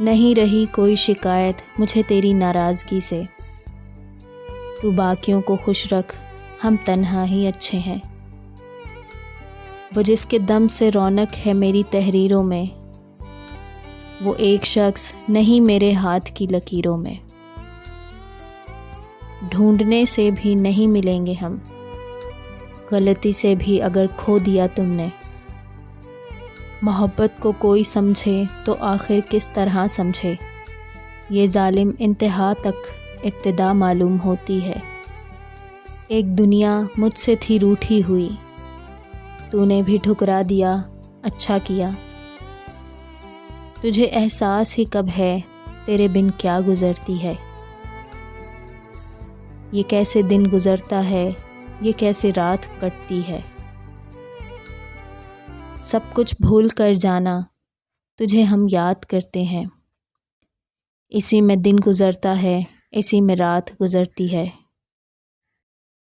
نہیں رہی کوئی شکایت مجھے تیری ناراضگی سے، تو باقیوں کو خوش رکھ، ہم تنہا ہی اچھے ہیں۔ وہ جس کے دم سے رونق ہے میری تحریروں میں، وہ ایک شخص نہیں میرے ہاتھ کی لکیروں میں۔ ڈھونڈنے سے بھی نہیں ملیں گے ہم، غلطی سے بھی اگر کھو دیا تم نے۔ محبت کو کوئی سمجھے تو آخر کس طرح سمجھے، یہ ظالم انتہا تک ابتدا معلوم ہوتی ہے۔ ایک دنیا مجھ سے تھی روٹھی ہوئی، تو نے بھی ٹھکرا دیا، اچھا کیا۔ تجھے احساس ہی کب ہے تیرے بن کیا گزرتی ہے، یہ کیسے دن گزرتا ہے، یہ کیسے رات کٹتی ہے۔ سب کچھ بھول کر جانا تجھے ہم یاد کرتے ہیں، اسی میں دن گزرتا ہے، اسی میں رات گزرتی ہے۔